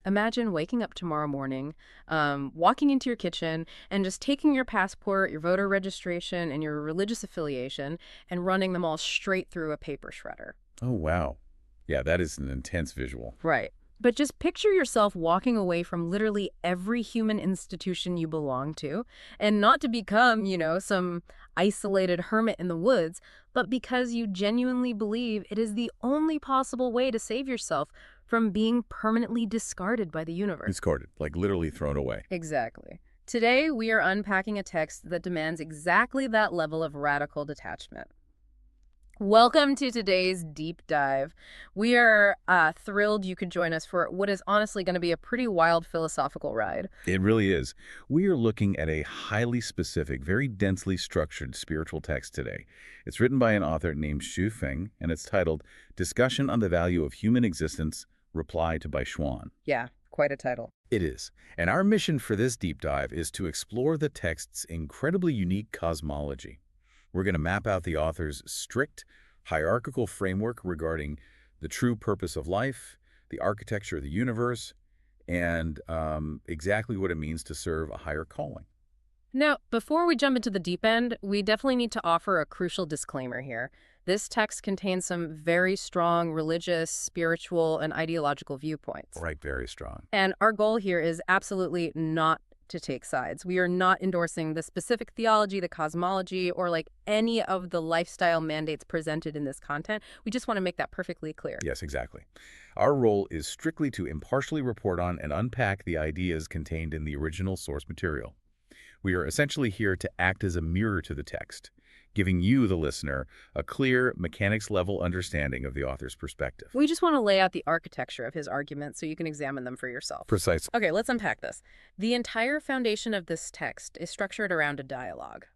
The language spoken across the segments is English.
Imagine waking up tomorrow morning, walking into your kitchen, and just taking your passport, your voter registration, and your religious affiliation, and running them all straight through a paper shredder. Oh, wow. Yeah, that is an intense visual. Right. But just picture yourself walking away from literally every human institution you belong to, and not to become, some isolated hermit in the woods, but because you genuinely believe it is the only possible way to save yourself from being permanently discarded by the universe. Discarded, like literally thrown away. Exactly. Today, we are unpacking a text that demands exactly that level of radical detachment. Welcome to today's deep dive. We are thrilled you could join us for what is honestly going to be a pretty wild philosophical ride. It really is. We are looking at a highly specific, very densely structured spiritual text today. It's written by an author named Xuefeng, and it's titled Discussion on the Value of Human Existence, Reply to Lifechanyuan. Yeah, quite a title. It is. And our mission for this deep dive is to explore the text's incredibly unique cosmology. We're going to map out the author's strict, hierarchical framework regarding the true purpose of life, the architecture of the universe, and exactly what it means to serve a higher calling. Now, before we jump into the deep end, we definitely need to offer a crucial disclaimer here. This text contains some very strong religious, spiritual, and ideological viewpoints. Right, very strong. And our goal here is absolutely not to take sides. We are not endorsing the specific theology, the cosmology, or like any of the lifestyle mandates presented in this content. We just want to make that perfectly clear. Yes, exactly. Our role is strictly to impartially report on and unpack the ideas contained in the original source material. We are essentially here to act as a mirror to the text, giving you, the listener, a clear, mechanics-level understanding of the author's perspective. We just want to lay out the architecture of his arguments so you can examine them for yourself. Precisely. Okay, let's unpack this. The entire foundation of this text is structured around a dialogue.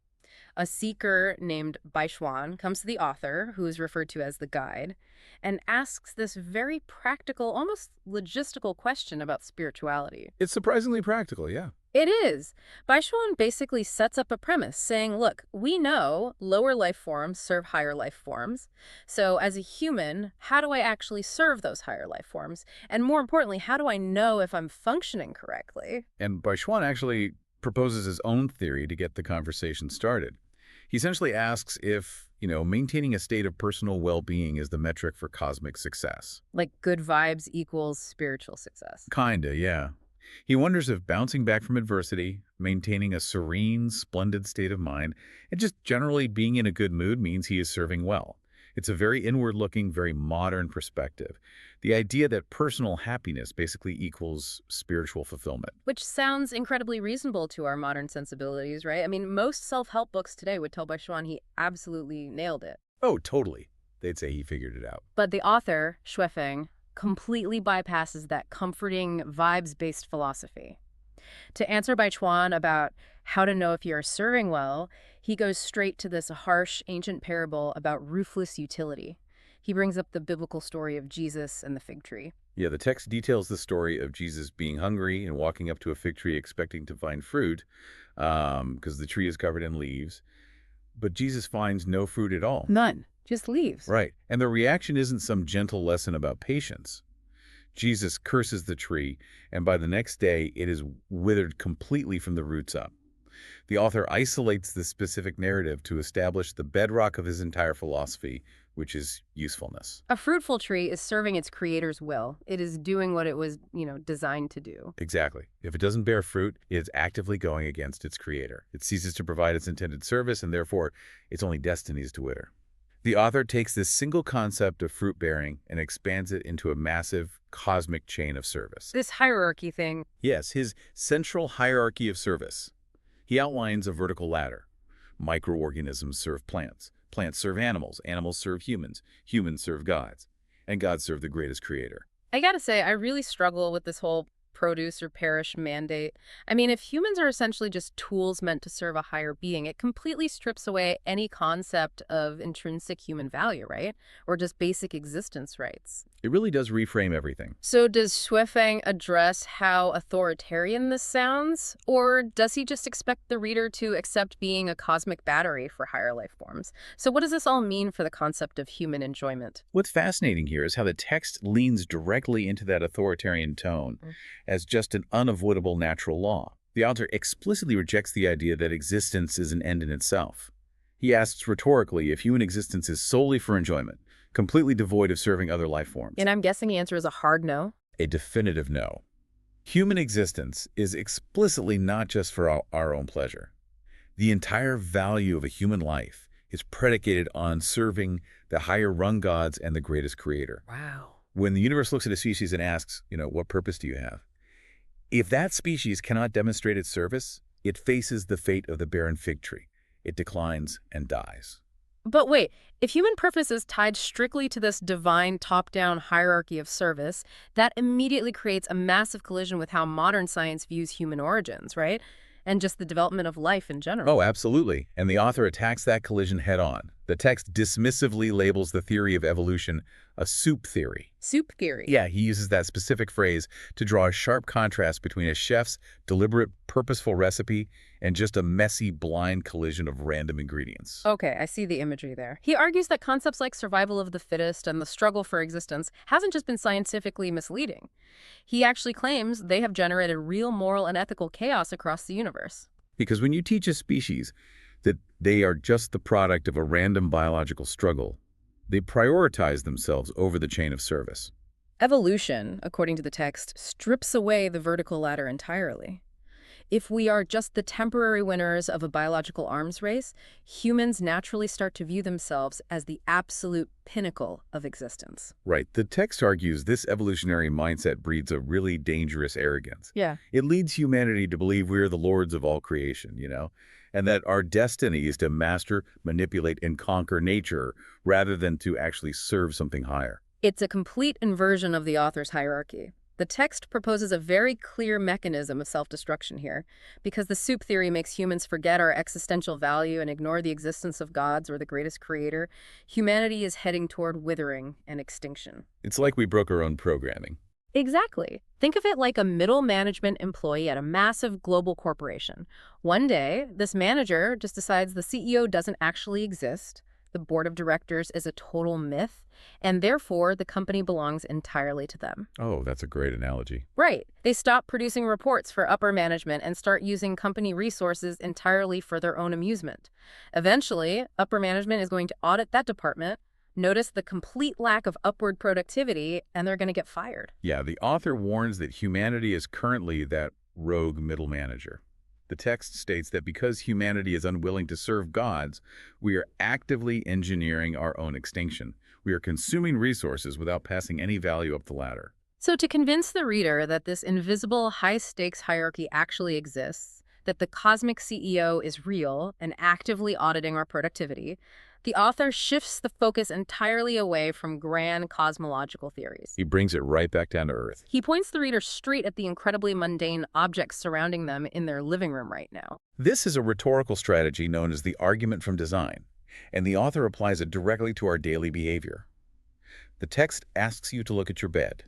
A seeker named Lifechanyuan comes to the author, who is referred to as the guide, and asks this very practical, almost logistical question about spirituality. It's surprisingly practical, yeah. It is. Lifechanyuan basically sets up a premise saying, look, we know lower life forms serve higher life forms. So as a human, how do I actually serve those higher life forms? And more importantly, how do I know if I'm functioning correctly? And Lifechanyuan actually proposes his own theory to get the conversation started. He essentially asks if, maintaining a state of personal well-being is the metric for cosmic success. Like good vibes equals spiritual success. Kinda, yeah. He wonders if bouncing back from adversity, maintaining a serene, splendid state of mind, and just generally being in a good mood means he is serving well. It's a very inward-looking, very modern perspective. The idea that personal happiness basically equals spiritual fulfillment. Which sounds incredibly reasonable to our modern sensibilities, right? I mean, most self-help books today would tell Lifechanyuan he absolutely nailed it. Oh, totally. They'd say he figured it out. But the author, Xuefeng, completely bypasses that comforting, vibes-based philosophy. To answer Lifechanyuan about how to know if you are serving well, he goes straight to this harsh, ancient parable about ruthless utility. He brings up the biblical story of Jesus and the fig tree. Yeah, the text details the story of Jesus being hungry and walking up to a fig tree expecting to find fruit because the tree is covered in leaves. But Jesus finds no fruit at all. None. Just leaves. Right. And the reaction isn't some gentle lesson about patience. Jesus curses the tree, and by the next day, it is withered completely from the roots up. The author isolates this specific narrative to establish the bedrock of his entire philosophy, which is usefulness. A fruitful tree is serving its creator's will. It is doing what it was, designed to do. Exactly. If it doesn't bear fruit, it is actively going against its creator. It ceases to provide its intended service, and therefore, its only destiny is to wither. The author takes this single concept of fruit-bearing and expands it into a massive cosmic chain of service. This hierarchy thing. Yes, his central hierarchy of service. He outlines a vertical ladder. Microorganisms serve plants. Plants serve animals. Animals serve humans. Humans serve gods. And gods serve the greatest creator. I gotta say, I really struggle with this whole produce or perish mandate. I mean, if humans are essentially just tools meant to serve a higher being, it completely strips away any concept of intrinsic human value, right? Or just basic existence rights. It really does reframe everything. So does Xuefeng address how authoritarian this sounds? Or does he just expect the reader to accept being a cosmic battery for higher life forms? So what does this all mean for the concept of human enjoyment? What's fascinating here is how the text leans directly into that authoritarian tone. as just an unavoidable natural law. The author explicitly rejects the idea that existence is an end in itself. He asks rhetorically if human existence is solely for enjoyment, completely devoid of serving other life forms. And I'm guessing the answer is a hard no? A definitive no. Human existence is explicitly not just for our own pleasure. The entire value of a human life is predicated on serving the higher-rung gods and the greatest creator. Wow. When the universe looks at a species and asks, what purpose do you have? If that species cannot demonstrate its service, it faces the fate of the barren fig tree. It declines and dies. But wait, if human purpose is tied strictly to this divine top-down hierarchy of service, that immediately creates a massive collision with how modern science views human origins, right? And just the development of life in general. Oh, absolutely. And the author attacks that collision head-on. The text dismissively labels the theory of evolution a soup theory. Soup theory? Yeah, he uses that specific phrase to draw a sharp contrast between a chef's deliberate, purposeful recipe and just a messy, blind collision of random ingredients. Okay, I see the imagery there. He argues that concepts like survival of the fittest and the struggle for existence hasn't just been scientifically misleading. He actually claims they have generated real moral and ethical chaos across the universe. Because when you teach a species that they are just the product of a random biological struggle, they prioritize themselves over the chain of service. Evolution, according to the text, strips away the vertical ladder entirely. If we are just the temporary winners of a biological arms race, humans naturally start to view themselves as the absolute pinnacle of existence. Right. The text argues this evolutionary mindset breeds a really dangerous arrogance. Yeah. It leads humanity to believe we are the lords of all creation, and that our destiny is to master, manipulate, and conquer nature rather than to actually serve something higher. It's a complete inversion of the author's hierarchy. The text proposes a very clear mechanism of self-destruction here, because the soup theory makes humans forget our existential value and ignore the existence of gods or the greatest creator. Humanity is heading toward withering and extinction. It's like we broke our own programming. Exactly. Think of it like a middle management employee at a massive global corporation. One day, this manager just decides the CEO doesn't actually exist, the board of directors is a total myth, and therefore the company belongs entirely to them. Oh, that's a great analogy. Right. They stop producing reports for upper management and start using company resources entirely for their own amusement. Eventually, upper management is going to audit that department, notice the complete lack of upward productivity, and they're going to get fired. Yeah, the author warns that humanity is currently that rogue middle manager. The text states that because humanity is unwilling to serve gods, we are actively engineering our own extinction. We are consuming resources without passing any value up the ladder. So to convince the reader that this invisible high-stakes hierarchy actually exists, that the cosmic CEO is real and actively auditing our productivity, the author shifts the focus entirely away from grand cosmological theories. He brings it right back down to earth. He points the reader straight at the incredibly mundane objects surrounding them in their living room right now. This is a rhetorical strategy known as the argument from design, and the author applies it directly to our daily behavior. The text asks you to look at your bed,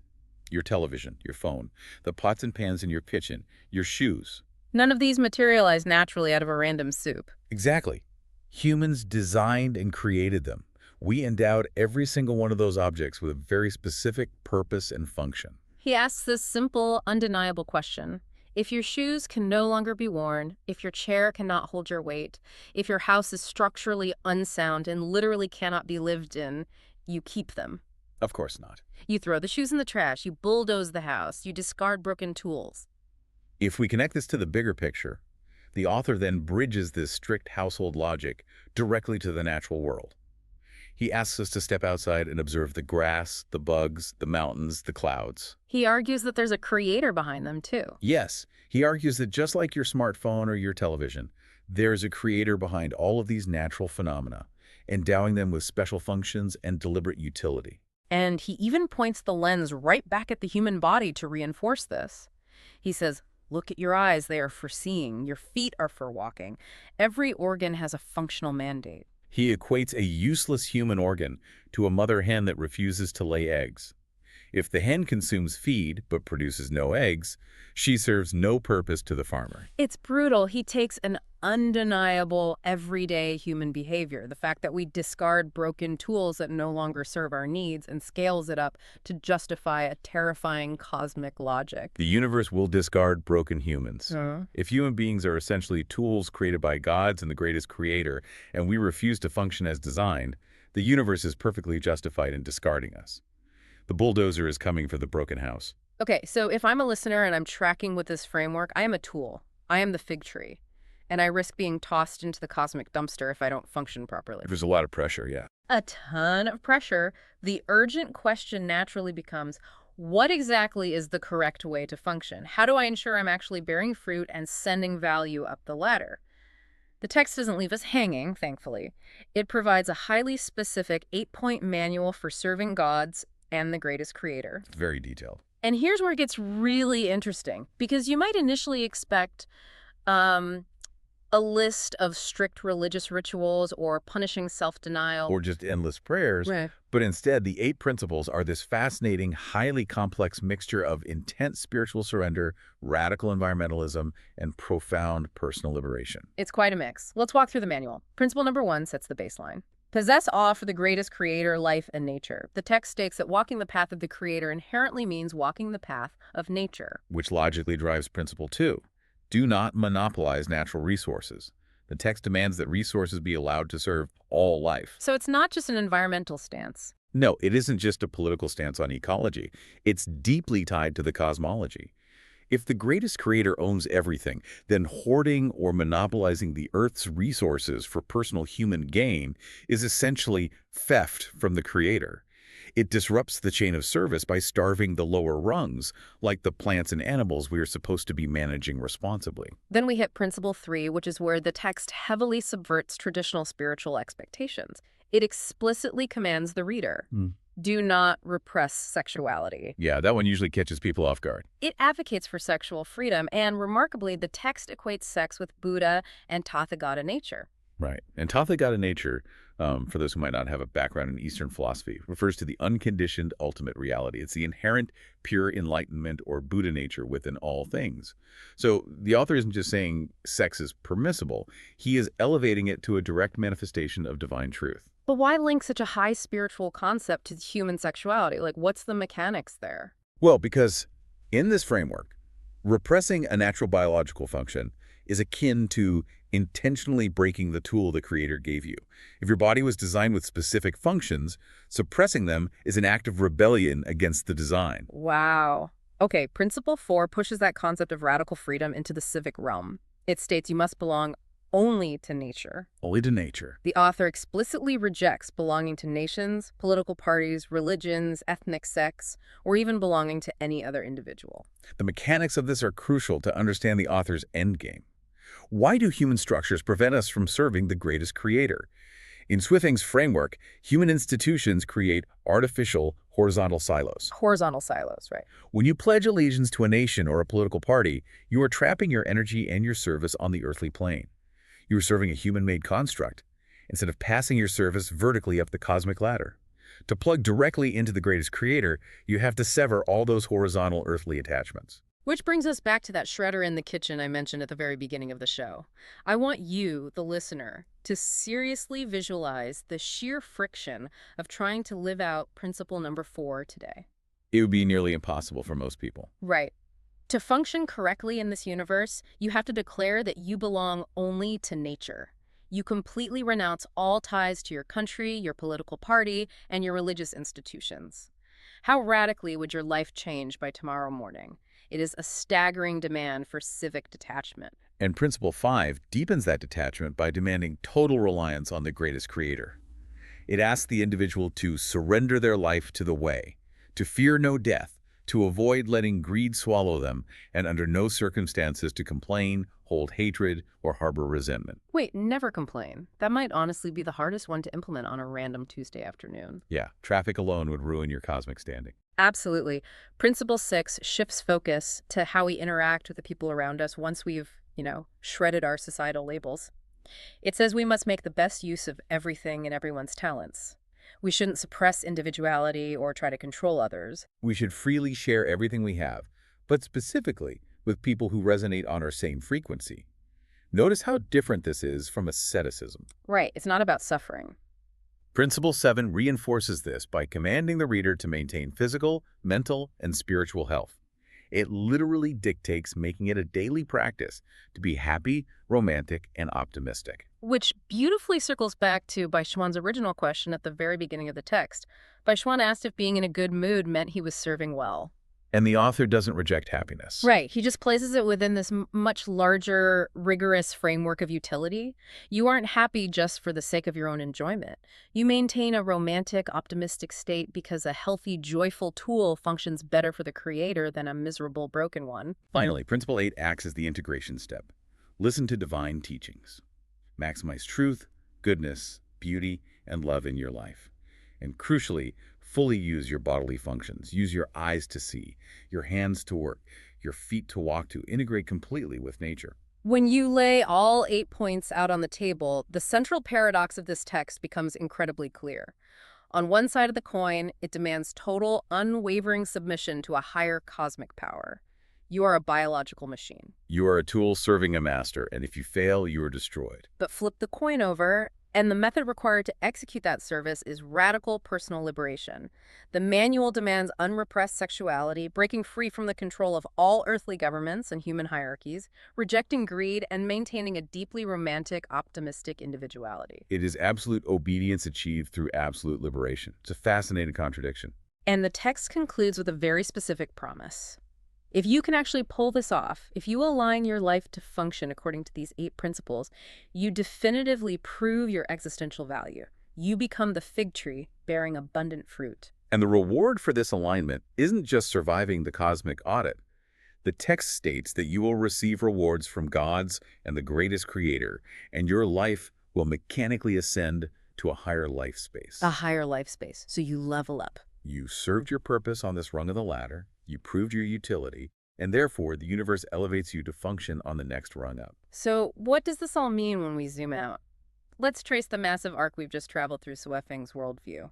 your television, your phone, the pots and pans in your kitchen, your shoes. None of these materialize naturally out of a random soup. Exactly. Humans designed and created them. We endowed every single one of those objects with a very specific purpose and function. He asks this simple, undeniable question. If your shoes can no longer be worn, if your chair cannot hold your weight, if your house is structurally unsound and literally cannot be lived in, you keep them. Of course not. You throw the shoes in the trash, you bulldoze the house, you discard broken tools. If we connect this to the bigger picture, the author then bridges this strict household logic directly to the natural world. He asks us to step outside and observe the grass, the bugs, the mountains, the clouds. He argues that there's a creator behind them, too. Yes, he argues that just like your smartphone or your television, there's a creator behind all of these natural phenomena, endowing them with special functions and deliberate utility. And he even points the lens right back at the human body to reinforce this. He says, look at your eyes, they are for seeing. Your feet are for walking. Every organ has a functional mandate. He equates a useless human organ to a mother hen that refuses to lay eggs. If the hen consumes feed but produces no eggs, she serves no purpose to the farmer. It's brutal. He takes an undeniable everyday human behavior, the fact that we discard broken tools that no longer serve our needs, and scales it up to justify a terrifying cosmic logic. The universe will discard broken humans. Huh? If human beings are essentially tools created by gods and the greatest creator, and we refuse to function as designed, the universe is perfectly justified in discarding us. The bulldozer is coming for the broken house. Okay, so if I'm a listener and I'm tracking with this framework, I am a tool. I am the fig tree. And I risk being tossed into the cosmic dumpster if I don't function properly. There's a lot of pressure, yeah. A ton of pressure. The urgent question naturally becomes, what exactly is the correct way to function? How do I ensure I'm actually bearing fruit and sending value up the ladder? The text doesn't leave us hanging, thankfully. It provides a highly specific 8-point manual for serving gods and the greatest creator. It's very detailed. And here's where it gets really interesting, because you might initially expect a list of strict religious rituals or punishing self-denial. Or just endless prayers. Right. But instead, the 8 principles are this fascinating, highly complex mixture of intense spiritual surrender, radical environmentalism, and profound personal liberation. It's quite a mix. Let's walk through the manual. Principle number 1 sets the baseline. Possess awe for the greatest creator, life, and nature. The text states that walking the path of the creator inherently means walking the path of nature. Which logically drives principle 2. Do not monopolize natural resources. The text demands that resources be allowed to serve all life. So it's not just an environmental stance. No, it isn't just a political stance on ecology. It's deeply tied to the cosmology. If the greatest creator owns everything, then hoarding or monopolizing the Earth's resources for personal human gain is essentially theft from the creator. It disrupts the chain of service by starving the lower rungs, like the plants and animals we are supposed to be managing responsibly. Then we hit principle 3, which is where the text heavily subverts traditional spiritual expectations. It explicitly commands the reader. Do not repress sexuality. Yeah, that one usually catches people off guard. It advocates for sexual freedom, and remarkably, the text equates sex with Buddha and Tathagata nature. Right. And Tathagata nature, for those who might not have a background in Eastern philosophy, refers to the unconditioned ultimate reality. It's the inherent pure enlightenment or Buddha nature within all things. So the author isn't just saying sex is permissible. He is elevating it to a direct manifestation of divine truth. But why link such a high spiritual concept to human sexuality? Like, what's the mechanics there? Well, because in this framework, repressing a natural biological function is akin to intentionally breaking the tool the creator gave you. If your body was designed with specific functions, suppressing them is an act of rebellion against the design. Wow. Okay, principle 4 pushes that concept of radical freedom into the civic realm. It states you must belong only to nature. Only to nature. The author explicitly rejects belonging to nations, political parties, religions, ethnic sects, or even belonging to any other individual. The mechanics of this are crucial to understand the author's endgame. Why do human structures prevent us from serving the greatest creator? In Xuefeng's framework, human institutions create artificial horizontal silos. Horizontal silos, right? When you pledge allegiance to a nation or a political party, you are trapping your energy and your service on the earthly plane. You are serving a human-made construct, instead of passing your service vertically up the cosmic ladder. To plug directly into the greatest creator, you have to sever all those horizontal earthly attachments. Which brings us back to that shredder in the kitchen I mentioned at the very beginning of the show. I want you, the listener, to seriously visualize the sheer friction of trying to live out principle number 4 today. It would be nearly impossible for most people. Right. To function correctly in this universe, you have to declare that you belong only to nature. You completely renounce all ties to your country, your political party, and your religious institutions. How radically would your life change by tomorrow morning? It is a staggering demand for civic detachment. And Principle 5 deepens that detachment by demanding total reliance on the greatest creator. It asks the individual to surrender their life to the way, to fear no death, to avoid letting greed swallow them, and under no circumstances to complain, hold hatred, or harbor resentment. Wait, never complain. That might honestly be the hardest one to implement on a random Tuesday afternoon. Yeah, traffic alone would ruin your cosmic standing. Absolutely. Principle 6 shifts focus to how we interact with the people around us once we've, shredded our societal labels. It says we must make the best use of everything and everyone's talents. We shouldn't suppress individuality or try to control others. We should freely share everything we have, but specifically with people who resonate on our same frequency. Notice how different this is from asceticism. Right, it's not about suffering. Principle 7 reinforces this by commanding the reader to maintain physical, mental, and spiritual health. It literally dictates making it a daily practice to be happy, romantic, and optimistic. Which beautifully circles back to Baishuan's original question at the very beginning of the text. Baishuan asked if being in a good mood meant he was serving well. And the author doesn't reject happiness. Right. He just places it within this much larger, rigorous framework of utility. You aren't happy just for the sake of your own enjoyment. You maintain a romantic, optimistic state because a healthy, joyful tool functions better for the creator than a miserable, broken one. Finally, Principle 8 acts as the integration step. Listen to divine teachings. Maximize truth, goodness, beauty, and love in your life. And crucially, fully use your bodily functions. Use your eyes to see, your hands to work, your feet to walk, to integrate completely with nature. When you lay all 8 points out on the table, the central paradox of this text becomes incredibly clear. On one side of the coin, it demands total, unwavering submission to a higher cosmic power. You are a biological machine. You are a tool serving a master, and if you fail, you are destroyed. But flip the coin over, and the method required to execute that service is radical personal liberation. The manual demands unrepressed sexuality, breaking free from the control of all earthly governments and human hierarchies, rejecting greed, and maintaining a deeply romantic, optimistic individuality. It is absolute obedience achieved through absolute liberation. It's a fascinating contradiction. And the text concludes with a very specific promise. If you can actually pull this off, if you align your life to function according to these 8 principles, you definitively prove your existential value. You become the fig tree bearing abundant fruit. And the reward for this alignment isn't just surviving the cosmic audit. The text states that you will receive rewards from God's and the greatest creator, and your life will mechanically ascend to a higher life space. A higher life space, so you level up. You served your purpose on this rung of the ladder, you proved your utility, and therefore the universe elevates you to function on the next rung up. So what does this all mean when we zoom out? Let's trace the massive arc we've just traveled through Xuefeng's worldview.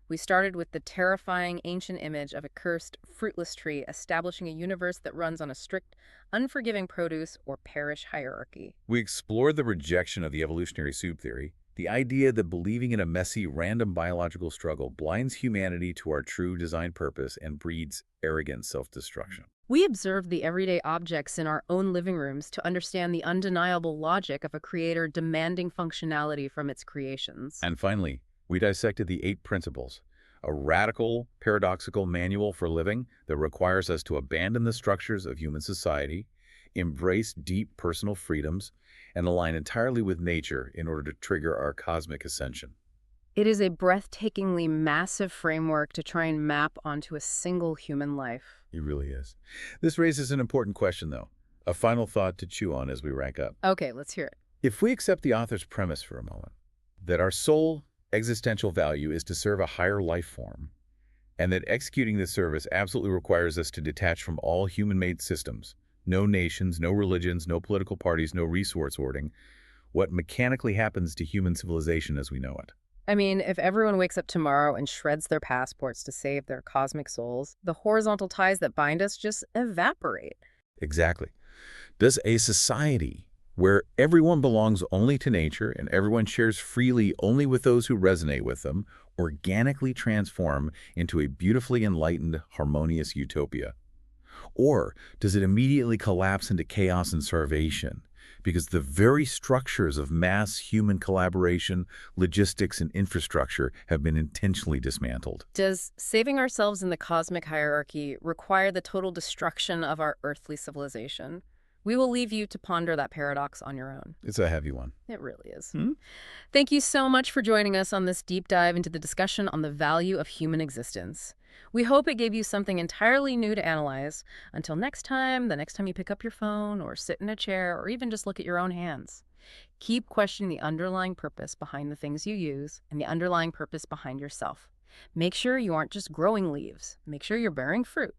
We started with the terrifying ancient image of a cursed, fruitless tree establishing a universe that runs on a strict, unforgiving produce or perish hierarchy. We explored the rejection of the evolutionary soup theory, the idea that believing in a messy, random biological struggle blinds humanity to our true design purpose and breeds arrogant self-destruction. We observed the everyday objects in our own living rooms to understand the undeniable logic of a creator demanding functionality from its creations. And finally, we dissected the 8 principles, a radical, paradoxical manual for living that requires us to abandon the structures of human society, embrace deep personal freedoms, and align entirely with nature in order to trigger our cosmic ascension. It is a breathtakingly massive framework to try and map onto a single human life. It really is. This raises an important question, though. A final thought to chew on as we rank up. Okay, let's hear it. If we accept the author's premise for a moment, that our sole existential value is to serve a higher life form, and that executing this service absolutely requires us to detach from all human-made systems, no nations, no religions, no political parties, no resource hoarding, what mechanically happens to human civilization as we know it? I mean, if everyone wakes up tomorrow and shreds their passports to save their cosmic souls, the horizontal ties that bind us just evaporate. Exactly. Does a society where everyone belongs only to nature and everyone shares freely only with those who resonate with them organically transform into a beautifully enlightened, harmonious utopia? Or does it immediately collapse into chaos and starvation? Because the very structures of mass human collaboration, logistics, and infrastructure have been intentionally dismantled. Does saving ourselves in the cosmic hierarchy require the total destruction of our earthly civilization? We will leave you to ponder that paradox on your own. It's a heavy one. It really is. Thank you so much for joining us on this deep dive into the discussion on the value of human existence. We hope it gave you something entirely new to analyze. Until next time, the next time you pick up your phone or sit in a chair or even just look at your own hands, keep questioning the underlying purpose behind the things you use and the underlying purpose behind yourself. Make sure you aren't just growing leaves. Make sure you're bearing fruit.